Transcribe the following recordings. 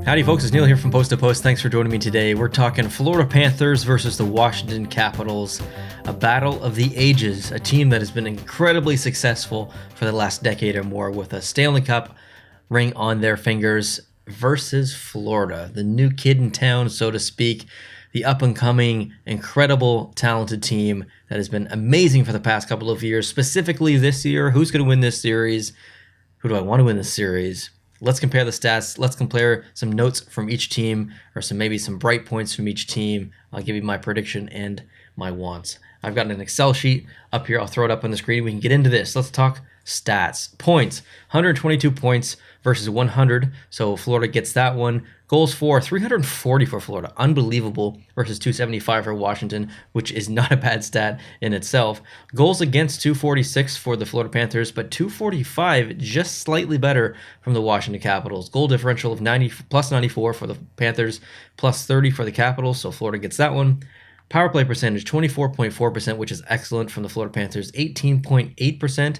Howdy folks, it's Neil here from Post to Post. Thanks for joining me today. We're talking Florida Panthers versus the Washington Capitals, a battle of the ages, a team that has been incredibly successful for the last decade or more with a Stanley Cup ring on their fingers versus Florida, the new kid in town, so to speak, the up-and-coming, incredible, talented team that has been amazing for the past couple of years, specifically this year. Who's going to win this series? Who do I want to win this series? Let's compare the stats. Let's compare some notes from each team or maybe some bright points from each team. I'll give you my prediction and my wants. I've got an Excel sheet up here. I'll throw it up on the screen. We can get into this. Let's talk stats. Points, 122 points versus 100. So Florida gets that one. Goals for, 340 for Florida. Unbelievable versus 275 for Washington, which is not a bad stat in itself. Goals against, 246 for the Florida Panthers, but 245, just slightly better from the Washington Capitals. Goal differential of plus 94 for the Panthers, plus 30 for the Capitals, so Florida gets that one. Power play percentage, 24.4%, which is excellent from the Florida Panthers, 18.8%.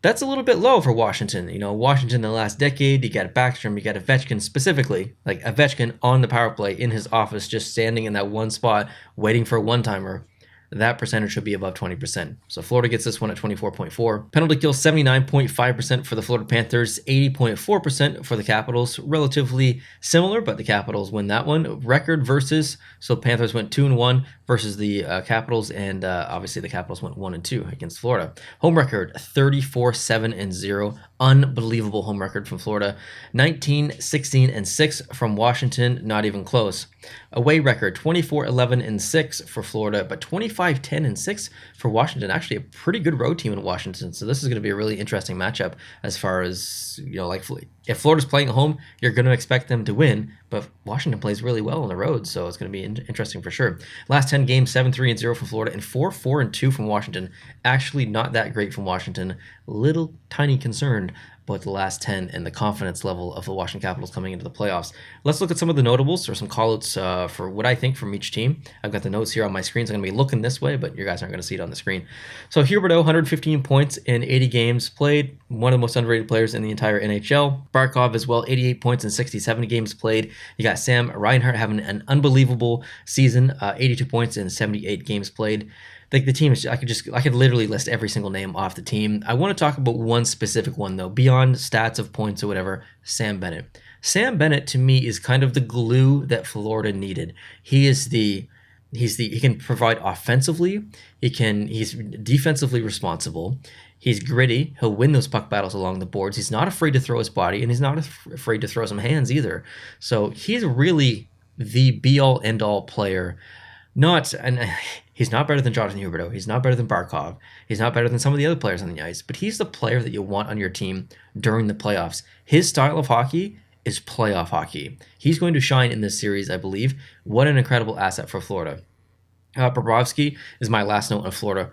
That's a little bit low for Washington. You know, Washington in the last decade, you got Backstrom, you got Ovechkin specifically, like Ovechkin on the power play in his office, just standing in that one spot, waiting for a one-timer. That percentage should be above 20%. So Florida gets this one at 24.4. Penalty kill, 79.5% for the Florida Panthers, 80.4% for the Capitals. Relatively similar, but the Capitals win that one. Record versus, so Panthers went 2-1 versus the Capitals, and obviously the Capitals went 1-2 against Florida. Home record, 34-7-0. Unbelievable home record from Florida. 19-16-6 from Washington, not even close. Away record, 24-11-6 for Florida, but 25-10-6 for Washington. Actually, a pretty good road team in Washington. So this is going to be a really interesting matchup as far as, you know, like if Florida's playing at home, you're going to expect them to win, but Washington plays really well on the road, so it's going to be interesting for sure. Last 10 games, 7-3-0 for Florida and 4-4-2 from Washington. Actually, not that great from Washington. Little tiny concerned about the last 10 and the confidence level of the Washington Capitals coming into the playoffs. Let's look at some of the notables or some call-outs for what I think from each team. I've got the notes here on my screen, so I'm going to be looking this way, but you guys aren't going to see it on the screen. So Huberdeau, 115 points in 80 games played, one of the most underrated players in the entire NHL. Barkov as well, 88 points in 67 games played. You got Sam Reinhart having an unbelievable season, 82 points in 78 games played. Like the team is, I could literally list every single name off the team. I want to talk about one specific one though, beyond stats of points or whatever. Sam Bennett. Sam Bennett to me is kind of the glue that Florida needed. He can provide offensively. He's defensively responsible. He's gritty. He'll win those puck battles along the boards. He's not afraid to throw his body, and he's not afraid to throw some hands either. So he's really the be-all, end-all player. He's not better than Jonathan Huberdeau. He's not better than Barkov. He's not better than some of the other players on the ice, but he's the player that you want on your team during the playoffs. His style of hockey is playoff hockey. He's going to shine in this series, I believe. What an incredible asset for Florida. Bobrovsky is my last note on Florida.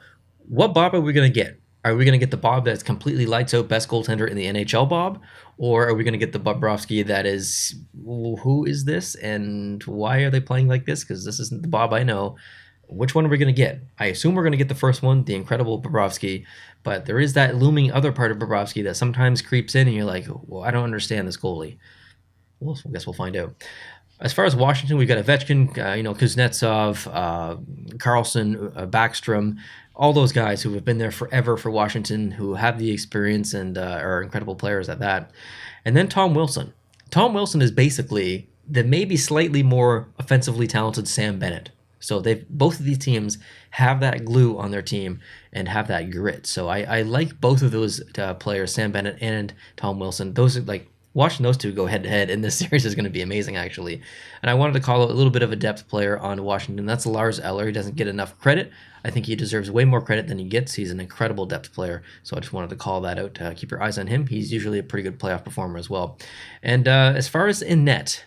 What Bob are we going to get? Are we going to get the Bob that's completely lights out, best goaltender in the NHL Bob? Or are we going to get the Bobrovsky that is, who is this and why are they playing like this? Because this isn't the Bob I know. Which one are we going to get? I assume we're going to get the first one, the incredible Bobrovsky, but there is that looming other part of Bobrovsky that sometimes creeps in and you're like, well, I don't understand this goalie. Well, I guess we'll find out. As far as Washington, we've got Ovechkin, Kuznetsov, Carlson, Backstrom, all those guys who have been there forever for Washington, who have the experience and are incredible players at that. And then Tom Wilson. Tom Wilson is basically the maybe slightly more offensively talented Sam Bennett. So both of these teams have that glue on their team and have that grit. So I like both of those players, Sam Bennett and Tom Wilson. Those are like, watching those two go head-to-head in this series is going to be amazing, actually. And I wanted to call out a little bit of a depth player on Washington. That's Lars Eller. He doesn't get enough credit. I think he deserves way more credit than he gets. He's an incredible depth player, so I just wanted to call that out. Keep your eyes on him. He's usually a pretty good playoff performer as well. And as far as in net,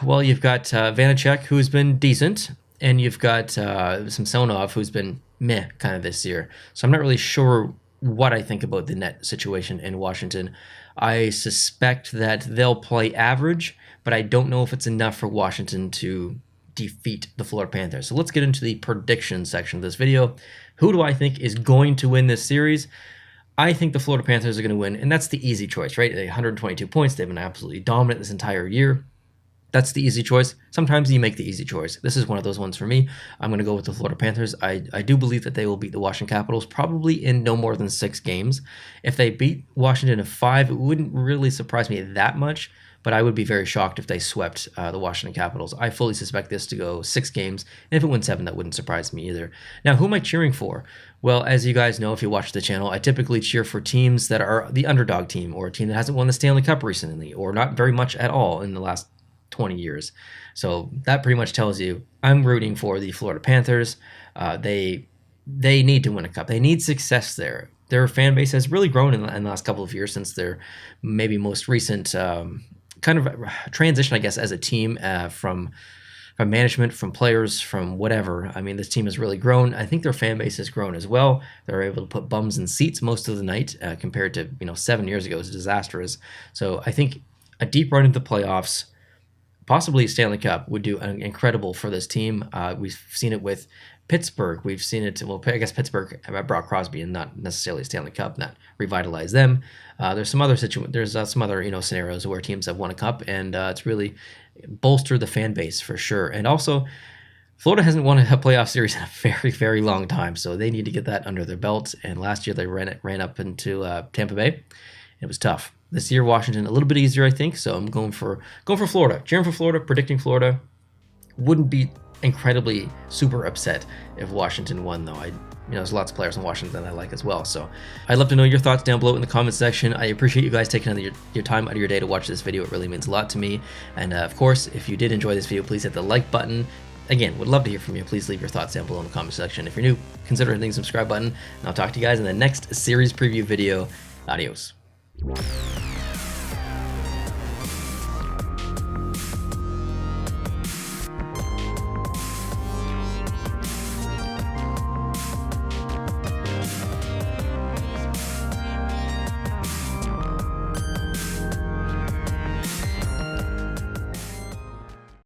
well, you've got Vanacek, who's been decent, and you've got Samsonov, who's been meh kind of this year. So I'm not really sure what I think about the net situation in Washington. I suspect that they'll play average, but I don't know if it's enough for Washington to defeat the Florida Panthers. So let's get into the prediction section of this video. Who do I think is going to win this series? I think the Florida Panthers are going to win, and that's the easy choice, right? 122 points. They've been absolutely dominant this entire year. That's the easy choice. Sometimes you make the easy choice. This is one of those ones for me. I'm going to go with the Florida Panthers. I do believe that they will beat the Washington Capitals probably in no more than 6 games. If they beat Washington in 5, it wouldn't really surprise me that much, but I would be very shocked if they swept the Washington Capitals. I fully suspect this to go 6 games, and if it wins 7, that wouldn't surprise me either. Now, who am I cheering for? Well, as you guys know, if you watch the channel, I typically cheer for teams that are the underdog team, or a team that hasn't won the Stanley Cup recently, or not very much at all in the last 20 years. So that pretty much tells you I'm rooting for the Florida Panthers. They need to win a cup. They need success there. Their fan base has really grown in the last couple of years since their maybe most recent kind of transition, I guess, as a team from management, from players, from whatever. I mean, this team has really grown. I think their fan base has grown as well. They're able to put bums in seats most of the night compared to 7 years ago. It was disastrous. So I think a deep run into the playoffs, possibly a Stanley Cup, would do incredible for this team. We've seen it with Pittsburgh. We've seen it, well, I guess Pittsburgh brought Crosby and not necessarily a Stanley Cup, that revitalized them. There's some other scenarios where teams have won a cup, and it's really bolstered the fan base for sure. And also, Florida hasn't won a playoff series in a very, very long time, so they need to get that under their belt. And last year they ran up into Tampa Bay. It was tough. This year, Washington, a little bit easier, I think. So I'm going for Florida. Cheering for Florida, predicting Florida. Wouldn't be incredibly super upset if Washington won, though. There's lots of players in Washington that I like as well. So I'd love to know your thoughts down below in the comment section. I appreciate you guys taking your time out of your day to watch this video. It really means a lot to me. And of course, if you did enjoy this video, please hit the like button. Again, would love to hear from you. Please leave your thoughts down below in the comment section. If you're new, consider hitting the subscribe button. And I'll talk to you guys in the next series preview video. Adios.